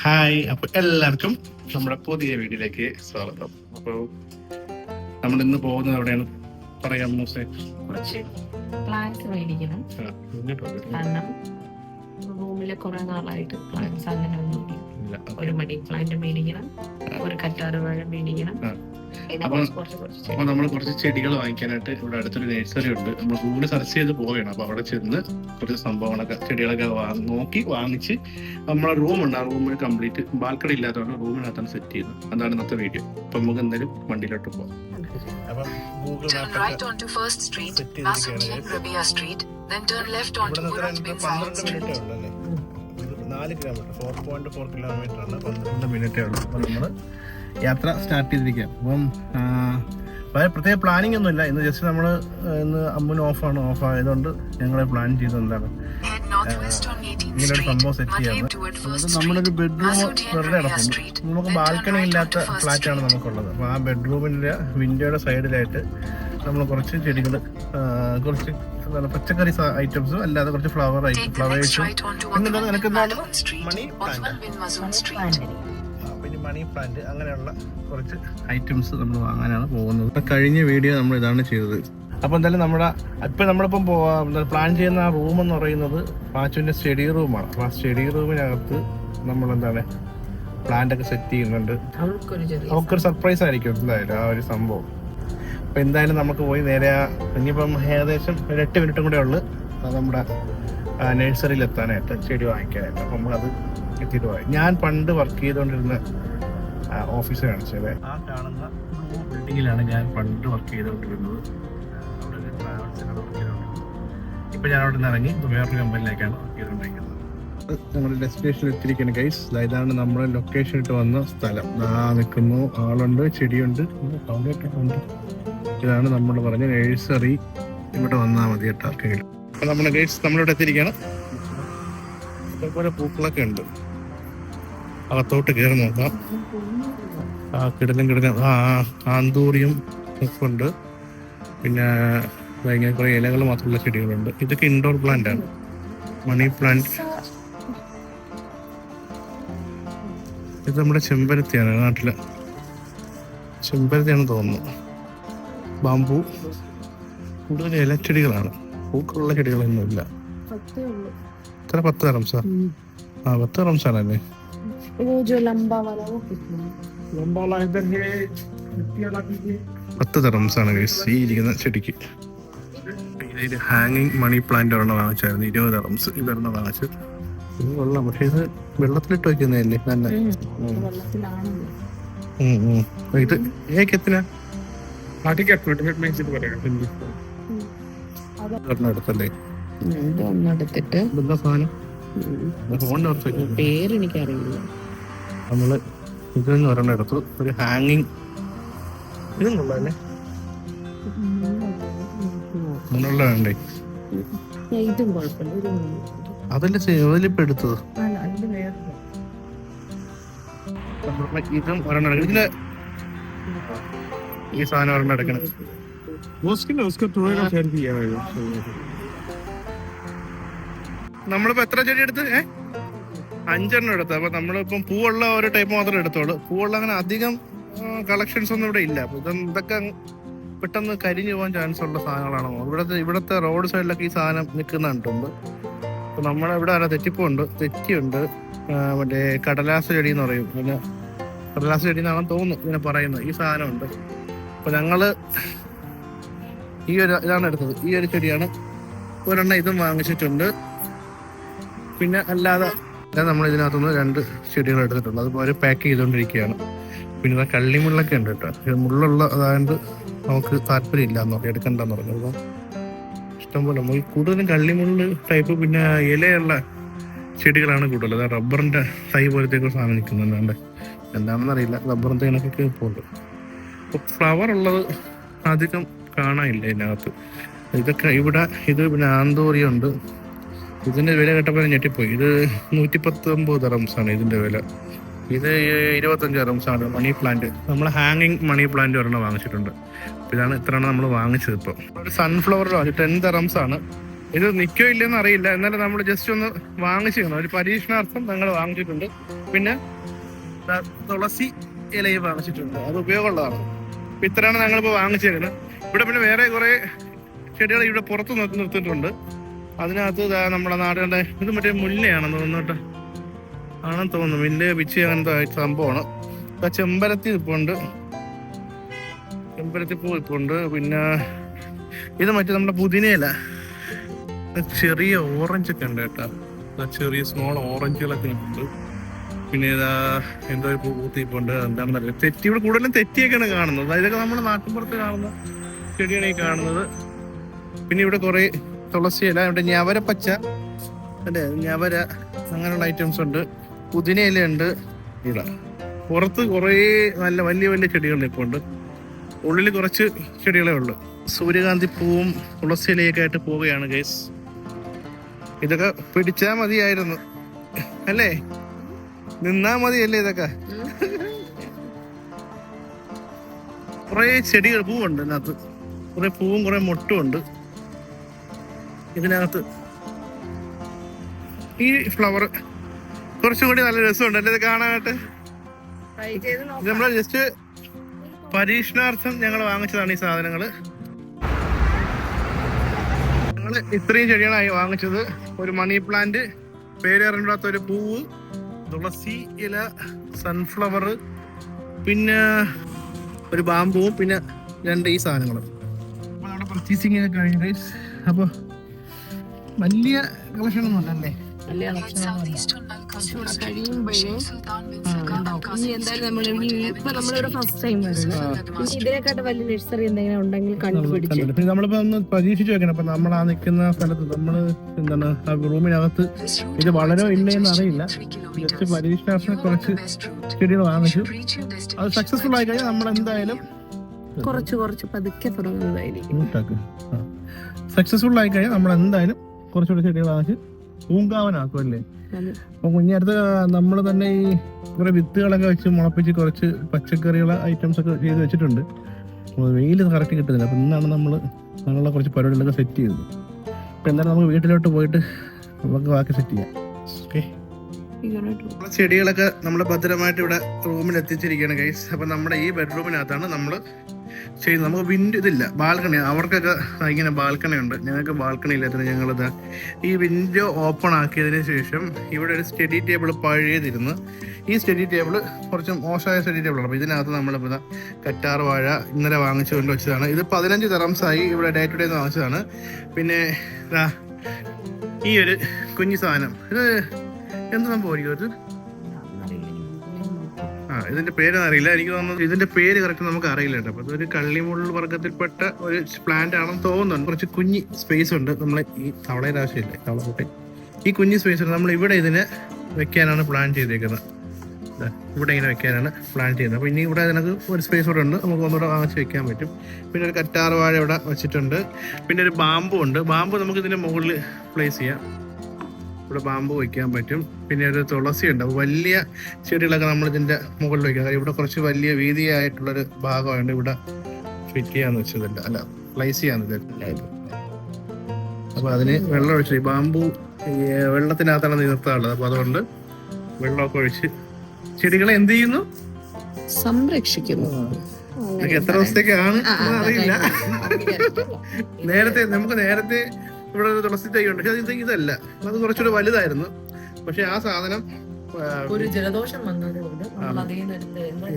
Hi, അപ്പോൾ എല്ലാവർക്കും നമ്മുടെ പുതിയ വീഡിയോയിലേക്ക് സ്വാഗതം. അപ്പോൾ നമ്മൾ ഇന്ന് പോകുന്നത് എവിടെയാണ് പറയാം മൂസേ? കുറച്ച് പ്ലാന്റ്സ് മേടിക്കണം. കാരണം റൂമില് കുറെ നാളായിട്ട് പ്ലാന്റ്സ് അങ്ങനെ ഒന്നും ഇല്ല. ഒരു മണി പ്ലാന്റ് മേടിക്കണം, ഒരു കറ്റാറ് വാഴ മേടിക്കണം. അപ്പൊ നമ്മൾ കുറച്ച് ചെടികൾ വാങ്ങിക്കാനായിട്ട് ഇവിടെ അടുത്തൊരു നഴ്സറി ഉണ്ട്. നമ്മൾ ഗൂഗിൾ സെർച്ച് ചെയ്ത് പോവുകയാണ്. അപ്പൊ അവിടെ ചെന്ന് കുറച്ച് സംഭവങ്ങളൊക്കെ ചെടികളൊക്കെ നോക്കി വാങ്ങിച്ച് നമ്മളെ റൂമുണ്ട്. ആ റൂമിൽ കംപ്ലീറ്റ് ബാൽക്കണി ഇല്ലാത്തതുകൊണ്ട് റൂമിനകത്താണ് സെറ്റ് ചെയ്യുന്നത്. അതാണ് ഇന്നത്തെ വീഡിയോ. അപ്പൊ നമുക്ക് എന്തായാലും വണ്ടിയിലോട്ട് പോകാം. അപ്പം ഗൂഗിൾ മാപ്പ് 12 കിലോമീറ്റർ 4.4 കിലോമീറ്റർ ആണ്. 12 മിനിറ്റേ ഉള്ളൂ. അപ്പോൾ നമ്മൾ യാത്ര സ്റ്റാർട്ട് ചെയ്തിരിക്കുക. അപ്പം പ്രത്യേക പ്ലാനിങ് ഒന്നുമില്ല. ഇന്ന് ജസ്റ്റ് നമ്മൾ ഇന്ന് അമ്മുന് ഓഫ് ആയതുകൊണ്ട് ഞങ്ങൾ പ്ലാൻ ചെയ്തത് എന്താണ് ഇങ്ങനൊരു സംഭവം സെറ്റ് ചെയ്യാറ്. അത് നമ്മളൊരു ബെഡ്റൂം വെറുതെ കിടക്കും. നമുക്ക് ബാൽക്കണി ഇല്ലാത്ത ഫ്ലാറ്റാണ് നമുക്കുള്ളത്. അപ്പോൾ ആ ബെഡ്റൂമിൻ്റെ വിൻഡോയുടെ സൈഡിലായിട്ട് നമ്മൾ കുറച്ച് ചെടികൾ, കുറച്ച് പച്ചക്കറി ഐറ്റംസും അല്ലാതെ കുറച്ച് ഫ്ലവേഴ്സും പിന്നെന്താണ് നിനക്കെന്താണ് മണി പ്ലാന്റ് അങ്ങനെയുള്ള കുറച്ച് ഐറ്റംസ് നമ്മൾ വാങ്ങാനാണ് പോകുന്നത്. കഴിഞ്ഞ വീഡിയോ നമ്മൾ ഇതാണ് ചെയ്തത്. അപ്പോൾ എന്തായാലും നമ്മളിപ്പം പ്ലാൻ ചെയ്യുന്ന ആ റൂം എന്ന് പറയുന്നത് പാച്ചുവിൻ്റെ സ്റ്റഡി റൂമാണ്. അപ്പോൾ ആ സ്റ്റഡി റൂമിനകത്ത് നമ്മളെന്താണ് പ്ലാന്റ് ഒക്കെ സെറ്റ് ചെയ്യുന്നുണ്ട്. അവൾക്കൊരു സർപ്രൈസ് ആയിരിക്കും എന്തായാലും ആ ഒരു സംഭവം. അപ്പോൾ എന്തായാലും നമുക്ക് പോയി നേരെ ഇനിയിപ്പം ഏകദേശം ഒരു 8 മിനിറ്റും കൂടെ ഉള്ളു നമ്മുടെ നഴ്സറിയിൽ എത്താനായിട്ട്, ചെടി വാങ്ങിക്കാനായിട്ട്. അപ്പം നമ്മളത് എത്തിയിട്ട് പോയി. ഞാൻ പണ്ട് വർക്ക് ചെയ്തുകൊണ്ടിരുന്ന ഓഫീസ് കാണിച്ചത് ആ കാണുന്ന ബിൽഡിങ്ങിലാണ് ഞാൻ പണ്ട് വർക്ക് ചെയ്തുകൊണ്ടിരുന്നത്. അവിടെ ഒരു ട്രാവൽസിനാണ് വർക്ക് ചെയ്തുകൊണ്ടിരുന്നത്. ഇപ്പം ഞാൻ അവിടെ നിന്ന് ഇറങ്ങി വേറൊരു കമ്പനിയിലേക്കാണ് വർക്ക് ചെയ്തുകൊണ്ടിരിക്കുന്നത്. നമ്മുടെ ഡെസ്റ്റിനേഷനിൽ എത്തിയിരിക്കുന്ന ഗൈസ്. ഇതാണ് നമ്മുടെ ലൊക്കേഷൻ ഇട്ട് വന്ന സ്ഥലം. നിൽക്കുന്നു, ആളുണ്ട്, ചെടിയുണ്ട്, ഉണ്ട്. ഇതാണ് നമ്മൾ പറഞ്ഞ നഴ്സറി. ഇവിടെ വന്നാൽ മതി കേട്ടോ ആർക്കെങ്കിലും. അപ്പം നമ്മുടെ ഗൈസ് നമ്മളിവിടെ എത്തിയിരിക്കുകയാണ്. ഇതേപോലെ പൂക്കളൊക്കെ ഉണ്ട്. അകത്തോട്ട് കയറി നോക്കാം. കിടലും ആന്തൂറിയും ഒക്കെ ഉണ്ട്. പിന്നെ ഇങ്ങനെ കുറേ ഇലകൾ മാത്രമുള്ള ചെടികളുണ്ട്. ഇതൊക്കെ ഇൻഡോർ പ്ലാന്റ് ആണ്. Money plant. ഇത് നമ്മുടെ ചെമ്പരത്തിയാണ്. നാട്ടിലെ ചെമ്പരത്തിയാണെന്ന് തോന്നുന്നു. ബാമ്പു. കൂടുതൽ ഇലച്ചെടികളാണ്, പൂക്കളുള്ള ചെടികളൊന്നുമില്ല. ഇത്ര 10 റംസാ? 10 റംസാണല്ലേ? 10 റംസാണ് ഈ ഇരിക്കുന്ന ചെടിക്ക്. ഇതിൽ ഹാങ്ങിങ് മണി പ്ലാന്റ് ഒരെണ്ണം വാങ്ങിച്ചായിരുന്നു, 20 റംസ്. ഇതൊരെണ്ണം വാങ്ങിച്ചത്. ഇത് കൊള്ളാം, പക്ഷെ ഇത് വെള്ളത്തിലിട്ട് വയ്ക്കുന്നതല്ലേ നല്ല. ഇത് ഏക്കെത്തിനാ എടുത്തല്ലേ? പേരെനിക്കറിയില്ല. നമ്മള് ഇതൊന്നും ഒരെണ്ണം എടുത്തു. ഒരു ഹാങ്ങിങ്. ഇതും കൊള്ളാല്ലേ? അങ്ങനെയുള്ള വേണ്ടേ? അതല്ലേ അതിലിപ്പോ എടുത്തത്. ഇതും ഒരെണ്ണം. ഇതിന് ഈ സാധനം ഒരെണ്ണം എടുക്കണം. നമ്മളിപ്പോ എത്ര ചെടി എടുത്ത്? 5 എണ്ണം എടുത്തു. അപ്പൊ നമ്മളിപ്പം പൂവുള്ള ഒരു ടൈപ്പ് മാത്രമേ എടുത്തോളൂ. പൂവുള്ള അങ്ങനെ അധികം കളക്ഷൻസ് ഒന്നും ഇവിടെ ഇല്ല. അപ്പൊ ഇതൊക്കെ പെട്ടെന്ന് കരിഞ്ഞു പോകാൻ ചാൻസ് ഉള്ള സാധനങ്ങളാണോ? ഇവിടുത്തെ റോഡ് സൈഡിലൊക്കെ ഈ സാധനം നിൽക്കുന്നുണ്ട്. അപ്പൊ നമ്മളിവിടെ തെറ്റിയുണ്ട്. മറ്റേ കടലാസ് ചെടി എന്ന് പറയും. പിന്നെ കടലാസ് ചെടി എന്നാണെന്ന് തോന്നുന്നു ഇങ്ങനെ പറയുന്നത്. ഈ സാധനം ഉണ്ട്. അപ്പൊ ഞങ്ങള് ഇതാണ് എടുത്തത്. ഈ ഒരു ചെടിയാണ്. ഒരെണ്ണം ഇതും വാങ്ങിച്ചിട്ടുണ്ട്. പിന്നെ അല്ലാതെ നമ്മൾ ഇതിനകത്തുനിന്ന് 2 ചെടികൾ എടുത്തിട്ടുണ്ട്. അതുപോലെ പാക്ക് ചെയ്തുകൊണ്ടിരിക്കുകയാണ്. പിന്നെ കള്ളിമുള്ളൊക്കെ ഉണ്ട് കേട്ടോ. മുള്ളുള്ള അതായത് നമുക്ക് താല്പര്യമില്ല എന്ന് പറയും, എടുക്കണ്ടെന്ന് പറഞ്ഞു. അപ്പോൾ ഇഷ്ടംപോലെ നമുക്ക് കൂടുതലും കള്ളിമുള്ള് ടൈപ്പ് പിന്നെ ഇലയുള്ള ചെടികളാണ് കൂടുതൽ. അതായത് റബ്ബറിൻ്റെ തൈ പോലത്തെ സാധനം നിൽക്കുന്നുണ്ട്. എന്താണെന്ന് അറിയില്ല, റബ്ബറിൻ്റെ ഇതിനൊക്കെ പോകുന്നുണ്ട്. അപ്പോൾ ഫ്ലവർ ഉള്ളത് അധികം കാണാനില്ല ഇതിനകത്ത്. ഇതൊക്കെ ഇത് പിന്നെ ആന്തൂറിയുണ്ട്. ഇതിൻ്റെ വില കേട്ടപ്പോൾ ഞെട്ടിപ്പോയി. ഇത് 119 റംസാണ് ഇതിൻ്റെ വില. ഇത് 25 റംസാണ് മണി പ്ലാന്റ്. നമ്മൾ ഹാങ്ങിങ് മണി പ്ലാന്റ് ഒരെണ്ണം വാങ്ങിച്ചിട്ടുണ്ട്. ഇതാണ് ഇത്രയാണ് നമ്മൾ വാങ്ങിച്ചത്. ഇപ്പോൾ ഒരു സൺഫ്ലവർ 10 റംസാണ്. ഇത് നിൽക്കോ ഇല്ലെന്ന് അറിയില്ല, എന്നാലും നമ്മൾ ജസ്റ്റ് ഒന്ന് വാങ്ങിച്ചിരുന്നു, ഒരു പരീക്ഷണാർത്ഥം ഞങ്ങൾ വാങ്ങിച്ചിട്ടുണ്ട്. പിന്നെ തുളസി ഇലയും വാങ്ങിച്ചിട്ടുണ്ട്, അത് ഉപയോഗമുള്ളതാണ്. അപ്പം ഇത്രയാണ് ഞങ്ങളിപ്പോൾ വാങ്ങിച്ചിരുന്നത്. ഇവിടെ പിന്നെ വേറെ കുറേ ചെടികൾ ഇവിടെ പുറത്ത് നിർത്തിയിട്ടുണ്ട്. അതിനകത്ത് നമ്മുടെ നാടുകളുടെ ഇത് മറ്റേ മുല്ലയാണെന്ന് തോന്നുന്നു, ആണെന്ന് തോന്നുന്നു. മുല്ല പിച്ചി അങ്ങനത്തെ സംഭവമാണ്. ചെമ്പരത്തി ഇപ്പുണ്ട്, ചെമ്പരത്തി പൂ ഇപ്പുണ്ട്. പിന്നെ ഇത് മറ്റേ നമ്മുടെ പുതിനയില, ചെറിയ ഓറഞ്ചൊക്കെ ഉണ്ട് കേട്ടോ, ചെറിയ സ്മോൾ ഓറഞ്ചുകളൊക്കെ ഉണ്ട്. പിന്നെ ഇതാ എന്തോ ഒരു പൂത്തിപ്പുണ്ട്, എന്താണെന്നറിയില്ല. തെറ്റി ഇവിടെ കൂടുതലും തെറ്റിയൊക്കെയാണ് കാണുന്നത്. ഇതൊക്കെ നമ്മുടെ നാട്ടിൻപുറത്ത് കാണുന്ന ചെടിയാണ് ഈ കാണുന്നത്. പിന്നെ ഇവിടെ കുറേ തുളസിയില, ഇവിടെ ഞവര പച്ച അല്ലേ, ഞവര അങ്ങനെയുള്ള ഐറ്റംസ് ഉണ്ട്. പുതിനയില ഉണ്ട്. ഇവിടെ പുറത്ത് കുറേ നല്ല വലിയ വലിയ ചെടികൾ ഇപ്പോൾ ഉണ്ട്, ഉള്ളിൽ കുറച്ച് ചെടികളേ ഉള്ളു. സൂര്യകാന്തി പൂവും തുളസിയിലയൊക്കെ ആയിട്ട് പോവുകയാണ് ഗൈസ്. ഇതൊക്കെ പിടിച്ചാൽ മതിയായിരുന്നു അല്ലേ, നിന്നാ മതിയല്ലേ ഇതൊക്കെ. കുറെ ചെടികൾ പൂവുണ്ട് ഇതിനകത്ത്, കുറെ പൂവും കുറെ മൊട്ടും ഉണ്ട് ഇതിനകത്ത്. ഈ ഫ്ലവർ കുറച്ചും കൂടി നല്ല രസമുണ്ട് അല്ലേ ഇത് കാണാനായിട്ട്. ഇത് നമ്മൾ ജസ്റ്റ് പരീക്ഷണാർത്ഥം ഞങ്ങൾ വാങ്ങിച്ചതാണ് ഈ സാധനങ്ങൾ. ഞങ്ങൾ ഇത്രയും ചെടികളായി വാങ്ങിച്ചത്. ഒരു മണി പ്ലാന്റ്, പേര് അറിഞ്ഞാത്ത ഒരു പൂവ്, തുളസി ഇല, സൺഫ്ലവർ, പിന്നെ ഒരു ബാമ്പുവും, പിന്നെ 2 ഈ സാധനങ്ങളും. അപ്പോൾ നമ്മുടെ പർച്ചേസിങ് ഒക്കെ കഴിഞ്ഞു ഗൈസ്. അപ്പോൾ വലിയ കളക്ഷൻ ഒന്നും അല്ലല്ലേ, വലിയ കഴിയുമ്പോഴേ എന്തായാലും നമ്മളിവിടെ ഫസ്റ്റ് ടൈം വരുന്നത്. ഇതിനെക്കാട്ട് വലിയ നഴ്സറി എന്തെങ്കിലും ഉണ്ടെങ്കിൽ കണ്ടുപിടിച്ചു നമ്മളിപ്പോ ഒന്ന് പരീക്ഷിച്ചു വെക്കണം. അപ്പൊ നമ്മൾ ആ നിൽക്കുന്ന സ്ഥലത്ത് നമ്മൾ എന്താണ് ആ റൂമിനകത്ത് ഇത് വളരെ ഇല്ലെന്ന് അറിയില്ല, ജസ്റ്റ് പരീക്ഷണാർത്ഥം കുറച്ച് ചെടികൾ വാങ്ങിച്ചു. അത് സക്സസ്ഫുൾ ആയി കഴിഞ്ഞാൽ നമ്മൾ എന്തായാലും കുറച്ച് പതുക്കെ തുടങ്ങുന്നതായിരിക്കും. സക്സസ്ഫുൾ ആയി കഴിഞ്ഞാൽ നമ്മൾ എന്തായാലും കുറച്ചുകൂടി ചെടികൾ വാങ്ങിച്ച് പൂങ്കാവനാക്കും അല്ലേ. അപ്പൊ കുഞ്ഞടുത്ത് നമ്മൾ തന്നെ ഈ കുറെ വിത്തുകളൊക്കെ വെച്ച് മുളപ്പിച്ച് കുറച്ച് പച്ചക്കറികളെ ഐറ്റംസ് ഒക്കെ ചെയ്ത് വെച്ചിട്ടുണ്ട്. വെയിൽ കറക്റ്റ് കിട്ടുന്നില്ല. അപ്പൊ ഇന്നാണ് നമ്മളുള്ള കുറച്ച് പരിപാടികളൊക്കെ സെറ്റ് ചെയ്തത്. അപ്പൊ എന്തായാലും നമുക്ക് വീട്ടിലോട്ട് പോയിട്ട് നമുക്ക് ബാക്കി സെറ്റ് ചെയ്യാം. ഓക്കെ, ചെടികളൊക്കെ നമ്മൾ ഭദ്രമായിട്ട് ഇവിടെ റൂമിൽ എത്തിച്ചിരിക്കുകയാണ് ഗൈസ്. അപ്പൊ നമ്മുടെ ഈ ബെഡ്റൂമിനകത്താണ് നമ്മൾ ചെയ്യുന്നത്. നമുക്ക് വിൻഡോ ഇതില്ല, ബാൽക്കണി. അവർക്കൊക്കെ ഇങ്ങനെ ബാൽക്കണി ഉണ്ട്, ഞങ്ങൾക്ക് ബാൽക്കണി ഇല്ലാത്തത്. ഞങ്ങളിത് ഈ വിൻഡോ ഓപ്പൺ ആക്കിയതിന് ശേഷം ഇവിടെ ഒരു സ്റ്റഡി ടേബിൾ പഴയതിരുന്ന്, ഈ സ്റ്റഡി ടേബിൾ കുറച്ച് മോശമായ സ്റ്റഡി ടേബിളാണ്. അപ്പോൾ ഇതിനകത്ത് നമ്മളിപ്പോൾ കറ്റാർ വാഴ ഇന്നലെ വാങ്ങിച്ചു കൊണ്ട് വെച്ചതാണ്. ഇത് 15 ദിറംസായി ഇവിടെ ഡേ ടു ഡേ വാങ്ങിച്ചതാണ്. പിന്നെ ഈ ഒരു കുഞ്ഞു സാധനം, ഇത് എന്ത് സംഭവമായിരിക്കും ഇത്? ഇതിന്റെ പേര് അറിയില്ല, എനിക്ക് തോന്നുന്നു ഇതിന്റെ പേര് കറക്റ്റ് നമുക്ക് അറിയില്ല കേട്ടോ. അപ്പൊ ഇതൊരു കള്ളിമുള്ള വർഗത്തിൽപ്പെട്ട ഒരു പ്ലാന്റ് ആണെന്ന് തോന്നുന്നുണ്ട്. കുറച്ച് കുഞ്ഞി സ്പേസ് ഉണ്ട്. നമ്മളെ ഈ തവളയുടെ ആവശ്യമില്ലേ, തവള ഈ കുഞ്ഞി സ്പേസ് ഉണ്ട്. നമ്മൾ ഇവിടെ ഇതിനെ വെക്കാനാണ് പ്ലാൻ ചെയ്തേക്കുന്നത്. ഇവിടെ ഇങ്ങനെ വെക്കാനാണ് പ്ലാൻ ചെയ്യുന്നത്. അപ്പോൾ ഇനി ഇവിടെ അതിനകത്ത് ഒരു സ്പേസ് കൂടെ ഉണ്ട്, നമുക്ക് ഒന്നുകൂടെ വാങ്ങിച്ച് വെക്കാൻ പറ്റും. പിന്നെ ഒരു കറ്റാർ വാഴ ഇവിടെ വെച്ചിട്ടുണ്ട്. പിന്നെ ഒരു ബാമ്പു ഉണ്ട്. ബാമ്പു നമുക്ക് ഇതിന്റെ മുകളിൽ പ്ലേസ് ചെയ്യാം, ഇവിടെ ബാമ്പു വയ്ക്കാൻ പറ്റും. പിന്നെ ഒരു തുളസി ഉണ്ട്. വലിയ ചെടികളൊക്കെ നമ്മൾ ഇതിന്റെ മുകളിൽ വയ്ക്കാം. ഇവിടെ കുറച്ച് വലിയ വീതിയായിട്ടുള്ളൊരു ഭാഗമുണ്ട്, ഇവിടെ ഫിറ്റ് ചെയ്യാന്ന് വെച്ചതല്ല, അല്ല പ്ലേസ് ചെയ്യാന്ന്. അപ്പൊ അതിന് വെള്ളം ഒഴിച്ച്, ബാമ്പു വെള്ളത്തിനകത്താണ് നിർത്താറുള്ളത്. അപ്പൊ അതുകൊണ്ട് വെള്ളമൊക്കെ ഒഴിച്ച് ചെടികളെ എന്ത് ചെയ്യുന്നു, സംരക്ഷിക്കുന്നു. എത്ര ദിവസത്തേക്കാണ് അറിയില്ല. നേരത്തെ ഇവിടെ ഒരു തുളസി തൈ ഉണ്ട്, പക്ഷെ ഇതല്ല, അത് കുറച്ചുകൂടെ വലുതായിരുന്നു. പക്ഷെ ആ സാധനം ഒരു ജലദോഷം വന്നതുകൊണ്ട്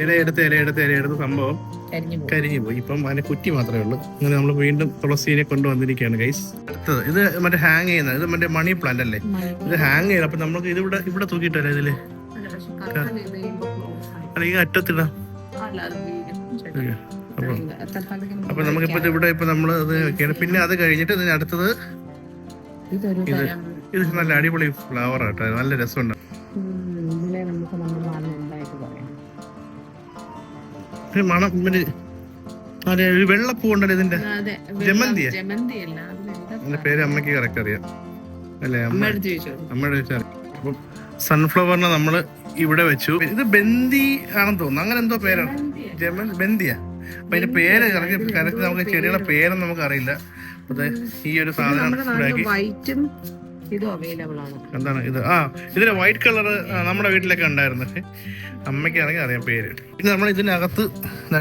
ഇലയെടുത്ത് സംഭവം കരിഞ്ഞു പോയി. ഇപ്പം അതിന്റെ കുറ്റി മാത്രമേ ഉള്ളൂ. അങ്ങനെ നമ്മൾ വീണ്ടും തുളസീനെ കൊണ്ടുവന്നിരിക്കുകയാണ് ഗൈസ്. അടുത്തത് ഇത് മറ്റേ ഹാങ് ചെയ്യുന്നത്, ഇത് മറ്റേ മണി പ്ലാന്റ് അല്ലേ, ഇത് ഹാങ് ചെയ്യണം. അപ്പൊ നമുക്ക് ഇത് ഇവിടെ തൂക്കിയിട്ടല്ലേ ഇതില്, അല്ലെങ്കിൽ അറ്റത്തിടാം. അപ്പൊ നമുക്കിപ്പോ ഇവിടെ ഇപ്പൊ നമ്മള് അത് വെക്കുകയാണ്. പിന്നെ അത് കഴിഞ്ഞിട്ട് ഇതിന് അടുത്തത് ഇത് നല്ല അടിപൊളി ഫ്ലവർ ആട്ടോ, നല്ല രസമുണ്ട്. മണം അതെ, ഒരു വെള്ളപ്പൂ ഉണ്ടല്ലോ ഇതിന്റെ, ജമന്തിയാ അതിന്റെ പേര് അമ്മയ്ക്ക് കറക്റ്റ് അറിയാം അല്ലേ, അമ്മയുടെ ചോദിച്ചാൽ. അപ്പം സൺഫ്ലവറിനെ നമ്മള് ഇവിടെ വെച്ചു. ഇത് ബന്ദി ആണെന്ന് തോന്നുന്നു, അങ്ങനെ എന്തോ പേരാണ്, ബന്ദിയാ. അപ്പൊ അതിന്റെ പേര് കറക്റ്റ് നമുക്ക് ചെടികളുടെ പേരൊന്നും നമുക്ക് അറിയില്ല. അതെ ഈ ഒരു സാധനം ഉണ്ടാക്കി. വൈറ്റും ഇതും അവൈലബിൾ ആണ്. എന്താണ് ഇത്? ഇതിന് വൈറ്റ് കളർ നമ്മുടെ വീട്ടിലൊക്കെ ഉണ്ടായിരുന്നു, പക്ഷെ അമ്മയ്ക്കാണെങ്കിൽ അറിയാം പേര്. പിന്നെ നമ്മൾ ഇതിനകത്ത്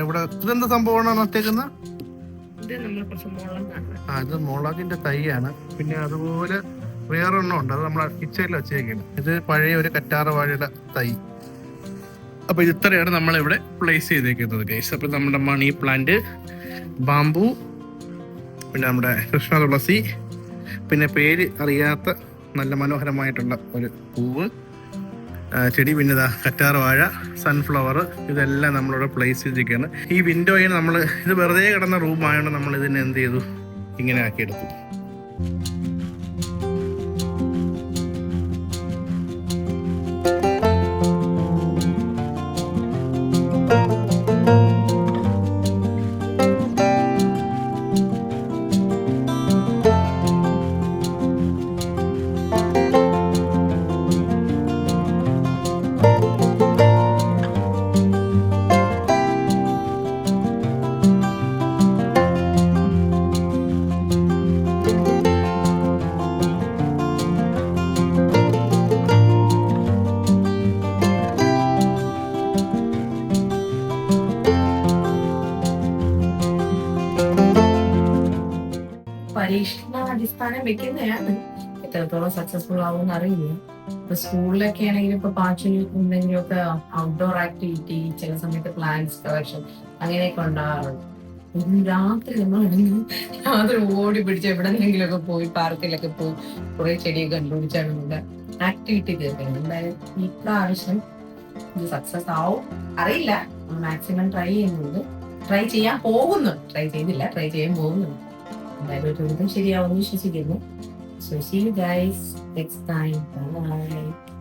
ഇവിടെ ഇതെന്താ സംഭവമാണ് നട്ടേക്കുന്ന? ഇത് മുളകിന്റെ തൈയാണ്. പിന്നെ അതുപോലെ വേറൊരെണ്ണം ഉണ്ട്, അത് നമ്മളെ കിച്ചണിൽ വെച്ചേക്കാണ്. ഇത് പഴയ ഒരു കറ്റാർ വാഴയുടെ തൈ. അപ്പൊ ഇത് ഇത്രയാണ് നമ്മളിവിടെ പ്ലേസ് ചെയ്തേക്കുന്നത് ഗൈസ്. അപ്പൊ നമ്മുടെ മണി പ്ലാന്റ്, ബാംബു, പിന്നെ നമ്മുടെ കൃഷ്ണ തുളസി, പിന്നെ പേര് അറിയാത്ത നല്ല മനോഹരമായിട്ടുള്ള ഒരു പൂവ് ചെടി, പിന്നെ ഇതാ കറ്റാർ വാഴ, സൺഫ്ലവർ, ഇതെല്ലാം നമ്മളിവിടെ പ്ലേസ് ചെയ്തിരിക്കുകയാണ്. ഈ വിൻഡോയിൽ നമ്മൾ ഇത് വെറുതെ കിടന്ന റൂമായതുകൊണ്ട് നമ്മൾ ഇതിനെ എന്ത് ചെയ്തു, ഇങ്ങനെ ആക്കിയെടുത്തു. പരീക്ഷണാടിസ്ഥാനം വെക്കുന്നതാണ്, എത്രത്തോളം സക്സസ്ഫുൾ ആവും അറിയില്ല. ഇപ്പൊ സ്കൂളിലൊക്കെ ആണെങ്കിൽ ഇപ്പൊ പാച്ചിൽ എന്തെങ്കിലുമൊക്കെ ഔട്ട്ഡോർ ആക്ടിവിറ്റി, ചില സമയത്ത് പ്ലാന്റ്സ് കളക്ഷൻ അങ്ങനെയൊക്കെ ഉണ്ടാകാറുണ്ട്. രാത്രി രാത്രി ഓടി പിടിച്ച് എവിടെന്നെങ്കിലുമൊക്കെ പോയി പാർക്കിലൊക്കെ പോയി കുറെ ചെടിയൊക്കെ കണ്ടുപിടിച്ചാണ് നമ്മുടെ ആക്ടിവിറ്റി തീർക്കുന്നത്. എന്തായാലും ഈ പ്രാവശ്യം ഇത് സക്സസ് ആവും അറിയില്ല. മാക്സിമം ട്രൈ ചെയ്യുന്നുണ്ട്, ട്രൈ ചെയ്യാൻ പോകുന്നുണ്ട്, ട്രൈ ചെയ്തില്ല, ട്രൈ ചെയ്യാൻ പോകുന്നുണ്ട്. എന്തായാലും ഒരു വിധം ശരിയാവുമെന്ന് വിശ്വസിക്കുന്നു. So see you guys next time. Bye.